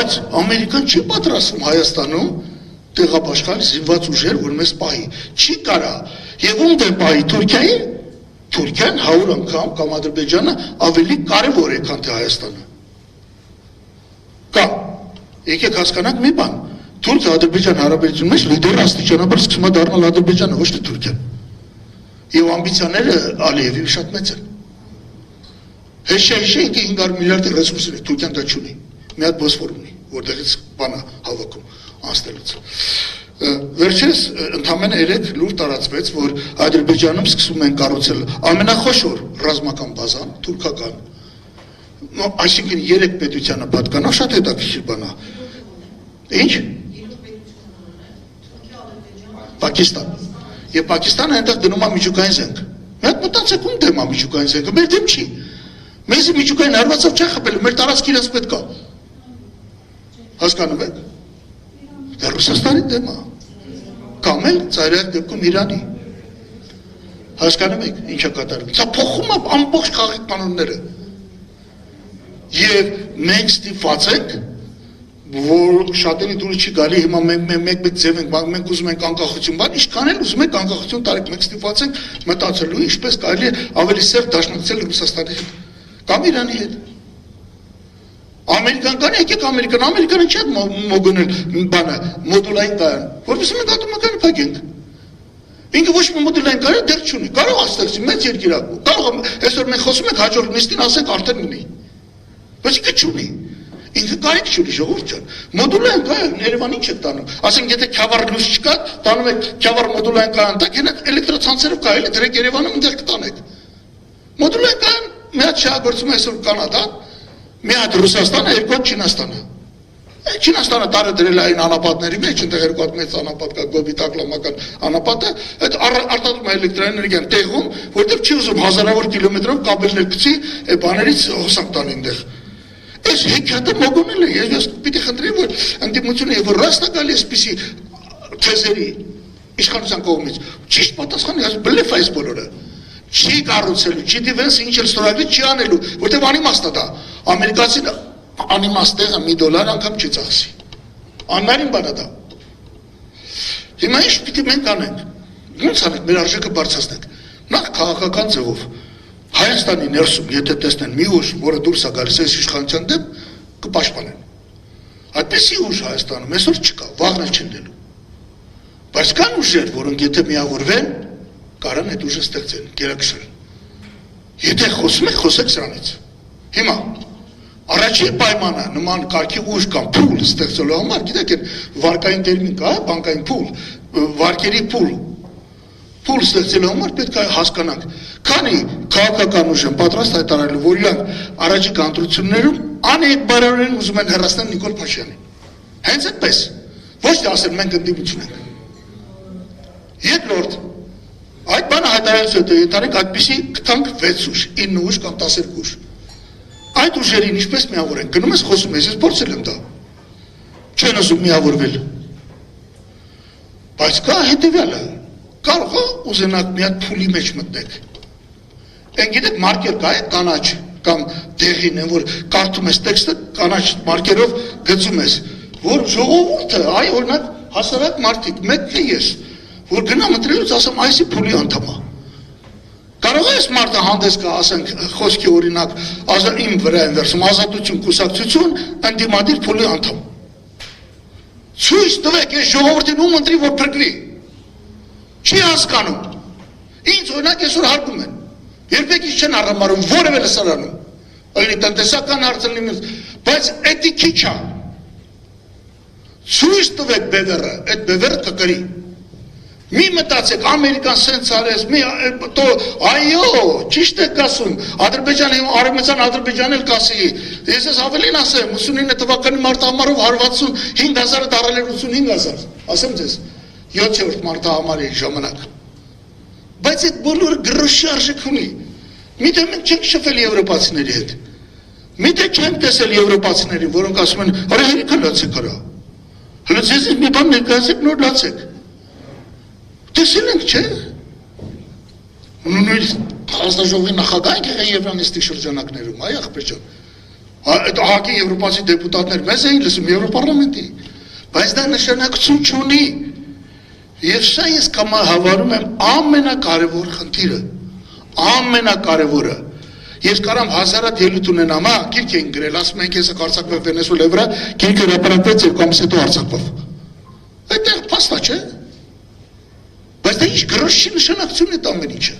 Բայց Ամերիկան չի պատրաստվում Հայաստանում տեղաբաշխալ զինված ուժեր, որ մեզ պահի։ Չի կարա։ Եվ ում դեմ պահի Թուրքիային, Թուրքիան 100 անգամ կամ Ադրբեջանը ավելի կարևոր է, քան թե Հայաստանը։ Կամ եկեք հասկանանք մի բան, Թուրքիա-Ադրբեջան հարաբերությունների մեջ լիդերը աստիճանաբար սկսում է դառնալ Ադրբեջանը, ոչ թե Թուրքիան։ Եվ ամբիցիաները Ալիևի շատ մեծ են։ Հեշ-հեշ ինքը 500 միլիարդ ռեսուրս ունի, Թուրքիան դա չունի։ Մի հատ Բոսֆոր ունի, որտեղից բան է հավաքում անցնելուց։ Վերջերս ընդամենը 3 լուր տարածվեց, որ Ադրբեջանում սկսում են կառուցել ամենախոշոր ռազմական բազան, թուրքական, այսինքն 3 պետությանը պատկանող, շատ հետաքրքիր բան է։ Ինչ? Պակիստան։ Եվ Պակիստանը այնտեղ դնում է միջուկային զենք։ Մի հատ մտածեք ում դեմ է միջուկային զենքը, մեր դեմ չի։ Մեզ միջուկային հարվածով չեն խփել, մեր տարածք իրենց պետք է։ Հասկանում եք։ Դա Ռուսաստանի դեմ է։ Կամ էլ ծայրահեղ դեպքում Իրանի։ Հասկանում եք ինչ է կատարվում։ Դա փոխում է ամբողջ խաղի կանոնները։ Եվ մենք ստիպված ենք, որ շատերի դուրս չի գալի, հիմա մենք ձև ենք, մենք ուզում ենք անկախություն, բայց ինչքան էլ ուզում ենք անկախություն տարեք, մենք ստիպված ենք մտածելու ինչպես կարելի է ավելի սերտ դաշնակցել Ռուսաստանի հետ կամ Իրանի հետ։ Ամերիկան կան, եկեք Ամերիկանը չի մոգնել բանը, մոդուլային կայան, որպեսզի մենք ատոմակայանը փակենք։ Ինքը ոչ մի մոդուլային կայան դեռ չունի, կարող է ստեղծի մեծ երկիր, կարող է այսօր մենք խոսում ենք հաջորդ նիստին ասենք արդեն ունի, բայց ինքը չունի, ինքը կարիք չունի ժողովուրդ ջան, մոդուլային կայան Երևան ինչ եք տանում, ասենք եթե Քյավառ լույս չկա, տանում եք Քյավառ մոդուլային կայան տակ, հենա էլեկտրոցանցերով կարելի է դրեք Երևանում ընդեղ կտանեք։ Մոդուլային կայան մի հատ շահագործում է այսօր Կանադան, մի հատ Ռուսաստանը, երկու հատ Չինաստանը։ Չինաստանը տարը դրել այն անապատների մեջ, այնտեղ երկու հատ մեծ անապատ կա, գոբիտակլամական անապատը, այդ արտադրում է էլեկտրաէներգիան տեղում, որտեղ չի ուզում հազարավոր կիլոմետրով կաբելներ գցի, այդ բաներից հոսանք տան այնտեղ։ Այս հեքիաթը մոգոնել է, ես պիտի խնդրեմ, որ ընդդիմությունը եւ ռաստա գալի այսպիսի թեզերի իշխանության կողմից, ճիշտ պատասխանը բլեֆ այս բոլորը։ Չի կառուցելու, չի դիվենս ինչ էլ ստորագրի չի անելու, որտեղ անիմաստ է դա։ Ամերիկացին անիմաստ տեղը $1 անգամ չի ծախսի։ Աննարին բան է դա։ Հիմա ինչ պիտի մենք անենք։ Ոնց անենք, մեր արժեքը բարձրացնենք։ Նախ քաղաքական ձևով Հայաստանի ներսում, եթե տեսնեն մի ուժ, որը դուրս է գալիս այս իշխանության դեմ, կպաշտպանեն։ Այդպեսի ուժ Հայաստանում այսօր չկա, վաղն չեն դելու։ Բայց կան ուժեր, որոնք եթե միավորվեն, կարան այդ ուժը ստեղծեն, գերակշռեն։ Եթե խոսում եք, խոսեք սրանից։ Հիմա, առաջին պայմանը նման կարգի ուժ կամ փուլ ստեղծելու համար, գիտեք, վարկային տերմին կա, բանկային փուլ, վարկերի փուլ ստեղծելու համար պետք է հասկանանք, քանի քաղաքական ուժ են պատրաստ հայտարարելու, որ իրանք առաջիկա ընտրություններում անհետբարորեն ուզում են հեռացնել Նիկոլ Փաշինյանին։ Հենց այդպես, ոչ թե ասել մենք ընդդիմություն ենք։ Երկրորդ, այդ բանը հայտարարելուց հետո ենթարենք այդպիսի կտանք 6 ուժ, 9 ուժ կամ 12 ուժ։ Այդ ուժերին ինչպես միավորենք, գնում ես խոսում ես, ես փորձել եմ դա։ Չեն ուզում միավորվել։ Բայց կա հետևյալը, կարող է ուզենաք մի հատ փուլի մեջ մտնեք։ Են գիտեք մարկեր կա է կանաչ կամ դեղին, որ կարդում ես տեքստը, կանաչ մարկերով գծում ես, որ ժողովուրդը, այ օրինակ հասարակ մարդիկ, մեկն է ես, որ գնամ ընտրելուց ասեմ այսի փուլի անդամ է։ Կարող է այս մարդը հանդես կա, ասենք խոսքի օրինակ, իմ վրա են վերցում ազատություն, կուսակցություն, ընդդիմադիր փուլի անդամ։ Ցույց տվեք այս ժողովրդին ում ընտրի, որ փրկվի։ Չի հասկանում։ Ինձ օրինակ այսօր հարգում են։ Երբեք ինչ չեն առամարում որևէ լսարանում։ Ալի տնտեսական հարցը լինի, բայց էդի քիչ է։ Ցույց տվեք բևեռը, այդ բևեռը կկրի։ Մի մտածեք, Ամերիկան սենց արես, այո, ճիշտ եք ասում, Արևմտյան Ադրբեջանը կասի, ես ես ավելին ասեմ, 89 թվականի մարտահամարով 165,000-ը դարել էր 85,000, ասեմ ձեզ, 7-րդ մարտահամարի ժամանակ, բայց այդ բոլորը գրոշի արժեք ունի, միթե մենք չենք շփվել եվրոպացիների հետ, միթե չենք տեսել եվրոպացիներին, որոնք ասում են, արա հերիքը լացեք արա, հլը ձեզ մի բան ներկայացեք, նոր լացեք, տեսել ենք, չէ, նույնիսկ հանձնաժողովի նախագահ ենք եղել Եվրանեստի շրջանակներում, այ ախպեր ջան, Հակի եվրոպացի դեպուտատներ մեզ էին լսում Եվրոպարլամենտի, բայց դա նշանակություն չունի։ Եվ սա ես համարում եմ ամենակարևոր խնդիրը, ամենակարևորը։ Ես կարամ հազարատ ելույթ ունենամ, գիրք էին գրել, ասում ենք ես արձակվեմ Վենեսուելայի վրա, գիրքը հրապարակվեց 2 ամիս հետո արձակվավ։ Այդտեղ փաստա չէ։ Բայց դա ինչ գրոշ չի նշանակություն է ամեն ինչը։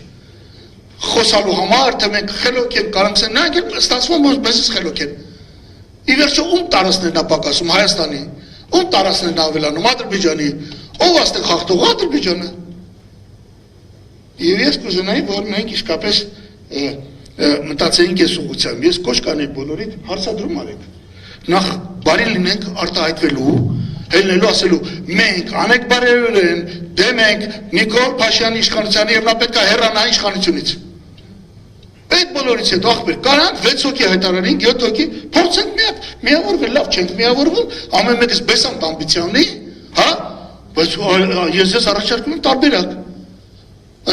Խոսալու համար, թե մենք խելոք ենք, կարանք նրանք ստացվում որ մեզից խելոք են։ Ի վերջո ում տարածքներն է պակասում Հայաստանի, ում տարածքներն ավելանում Ադրբեջանի, ով աստեղ հաղթող Ադրբեջանը։ Եվ ես կուզենայի, որ մենք իսկապես մտածեինք այս ուղղությամբ, ես կոչ կանեի բոլորիդ հարցադրում արեք։ Նախ բարի լինենք արտահայտվելու, հելնելու ասելու, մենք անեք բարերեն, դեմ ենք Նիկոլ Փաշինյանի իշխանությանը եւ նա պետք է հեռանա իշխանությունից։ Այդ բոլորից հետո ախպեր, կարանք 6 հոգի հայտարարենք, 7 հոգի, փորձենք միավորվել, լավ չենք միավորվում, ամեն մեկս բեսանտ ամբիցիա ունի, հա, բայց ես առաջարկում եմ տարբերակ։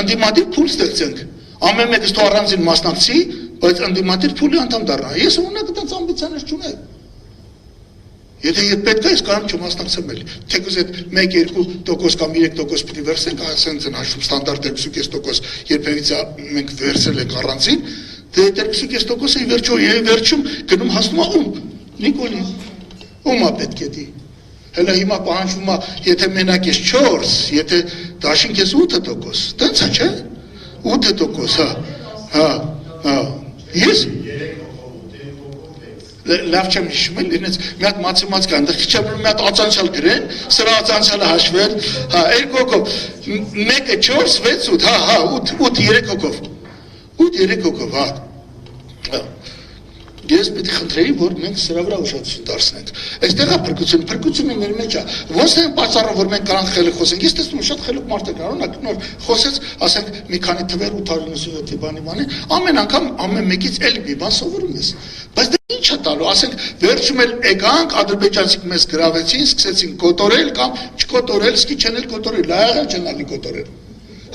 Ընդդիմադիր փուլ ստեղծենք, ամեն մեկս թող առանձին մասնակցի, բայց ընդդիմադիր փուլի անդամ դառնա։ Ես ունենա այդպես ամբիցիաներ չունեմ։ Եթե պետք է, ես կարամ չմասնակցեմ էլի, թեկուզ այդ 1-2% կամ 3% պիտի վերցենք, ասենց են հաշվում ստանդարտ 2.5%, երբևիցե մենք վերցել ենք առանձին, դե 2.5%-ը ի վերջո վերջում գնում հասնում է ում, Նիկոլի, ում է պետք է դի, հելա հիմա պահանջվում է, եթե մենակ ես 4, եթե դաշինք ես 8%, տենց է չէ, 8%, հա, ես լավ չեմ հիշում էլ, իրենց մի հատ մաթեմատիկա, այնտեղ քիչ ապրում մի հատ ածանցյալ գրեն, սրա ածանցյալը հաշվել, հա, 2 հոգով, 1-ը 4, 6, 8, հա, 8, 3 հոգով, 8-3 հոգով, հա, ես պետք է խնդրեի, որ մենք սրա վրա ուշադրություն դարձնենք, այստեղ է փրկությունը մեր մեջ է, ոնց է պատճառը, որ մենք կարանք խելոք խոսենք, ես տեսնում շատ խելոք մարդիկ կան, նոր խոսեց, ասենք մի քանի թվեր 897-ի բանի, ամեն անգամ ամեն մեկից էլ մի բան սովորում ես, բայց ինչ է տալու, ասենք վերջում էլ եկանք, ադրբեջանցիք մեզ գրավեցին, սկսեցին կոտորել կամ չկոտորել, սկի չեն էլ կոտորել, լայաղել չեն ալի կոտորել,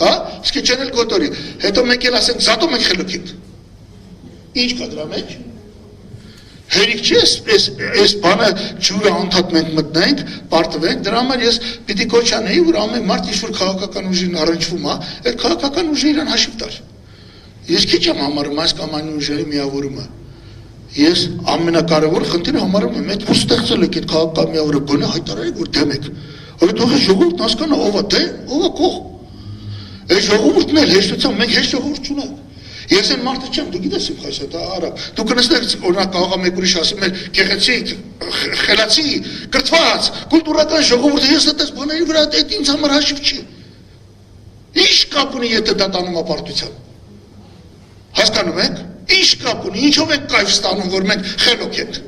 հա, սկի չեն էլ կոտորի, հետո մենք էլ ասենք, զատո մենք խելոք ենք, ինչ կա դրա մեջ, հերիք չի այս բանը ջուրը անդադ մենք մտնենք, պարտվենք, դրա համար ես պիտի կոչ անեի, որ ամեն մարդ ինչ-որ քաղաքական ուժին առնչվում է, այդ քաղաքական ուժը իրան հաշիվ տար, ես քիչ եմ համարում այս կամ այն ուժերի միավորումը, ես ամենակարևոր խնդիրը համարում եմ, այդ որ ստեղծել եք այդ քաղաքական միավորը գոնե հայտարարեք, որ դեմ եք, որ թող է ժողովուրդն հասկանա ով է դեմ, ով է կողմ, այդ ժողովուրդն էլ հեշտությամբ, մենք հեշտ ժողովուրդ չունենք, ես այն մարդը չեմ, դու գիտես իմ խայսը, դա արավ, դու կնստեք, օրինակ կարող է մեկ ուրիշ ասում է գեղեցիկ, խելացի, կրթված, կուլտուրական ժողովուրդը, ես այդպես բաների վրա այդ ինձ համար հաշիվ չի, ինչ կապ ունի եթե դա տանում է պարտության, հասկանում եք, ինչ կապ ունի, ինչով ենք կայֆ ստանում, որ մենք խելոք ենք,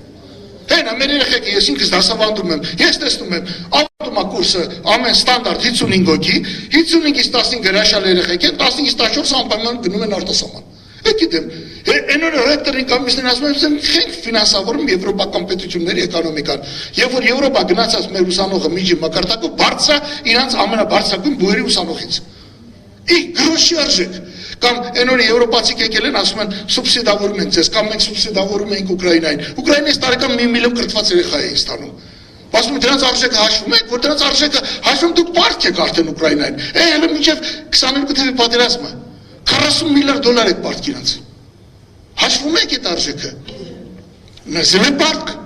հենա մեր երեխեքը ես ինքս դասավանդում եմ, ես տեսնում եմ, ավանդում է կուրսը ամեն ստանդարտ 55 հոգի, 55-ից 15 հրաշալ երեխեք են, 15-ից 14 անպայման գնում են արտասահման, այդ գիտեմ, այն օրը ռեկտորին կամ միսլին ասում եմ, խենք ֆինանսավորում եվրոպական պետությունների էկոնոմիկան, և որ Եվրոպա գնացած մեր ուսանողը միջի մակարդակով բարձր իրանց ամենաբարձրագույն բույրի ուսանողից, գրոշի արժեք, կամ այն օրը եվրոպացիք եկել են, ասում են սուբսիդավորում ենք ձեզ, կամ մենք սուբսիդավորում ենք Ուկրաինային, Ուկրաինայից տարեկան 1 միլիոն կրթված երեխա էին ստանում, ասում են դրանց արժեքը հաշվում եք, որ դրանց արժեքը հաշվում դուք պարտք եք արդեն Ուկրաինային, հələ մինչև 22 թվականի պատերազմը, 40 միլիարդ դոլար եք պարտք իրանց, հաշվում եք այդ արժեքը, մեզ էլ է պարտք,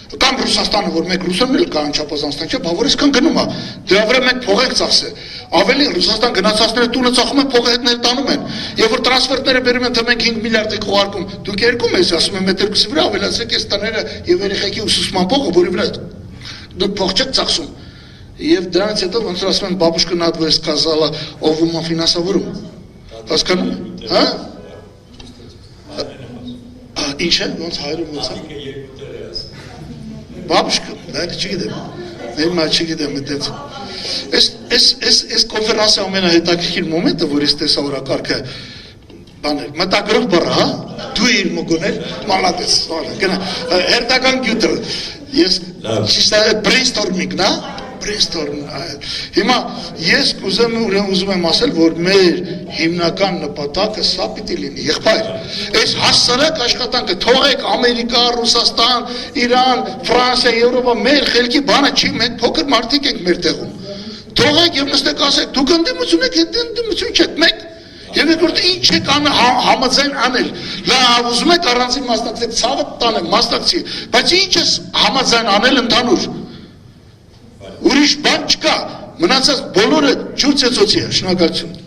կամ Ռուսաստանը, որ մենք Ռուսանն էլ կան չափազանցնենք, չէ, բա որ այսքան գնում է, դրա վրա մենք փող ենք ծախսել, ավելին Ռուսաստան գնացածները տունը ծախում են, փողը հետները տանում են, եւ որ տրանսֆերտները բերում են, թե մենք 5 միլիարդ եք ուղարկում, դուք երկում ես, ասում եմ, այդ երկուսի վրա ավելացրեք այս տները եւ երեխեքի ուսուցման փողը, որի վրա դուք փող չեք ծախսում, եւ դրանից հետո ոնց որ ասում են, բաբուշկա надо сказала, ով ում ֆինանսավորում, հասկանում, հա? Ինչ է, ոնց հայրում ոնց է? Բաբուշկա, դա չգիտեմ, նույնը չգիտեմ այդպես։ Այս կոնֆերանսի ամենահետաքրքիր մոմենտը, որ ես տեսա օրակարգը, բաներ, մտագրող բառը, հա, դու իր մոգոներ, մալատես, գնա, հերթական գյուտը, ես, brainstorming, նա, brainstorm հիմա ես ուզում եմ ասել, որ մեր հիմնական նպատակը սա պիտի լինի, եղբայր, այս հասարակ աշխատանքը թողեք Ամերիկա, Ռուսաստան, Իրան, Ֆրանսիա, Եվրոպա, մեր խելքի բանը չի, մենք փոքր մարդիկ ենք մեր տեղում, թողեք եւ նստեք ասեք, դուք ընդդիմություն եք, ընդդիմություն չեք, մենք Եվ երկրորդ ինչ եք համաձայն անել, լավ ուզում եք առանձին մասնակցել, ցավը տանեք, մասնակցի, բայց ինչ ես համաձայն անել ընդհանուր, ուրիշ բան չկա, մնացած բոլորը ջուր ծեծոցի է, շնորհակալություն։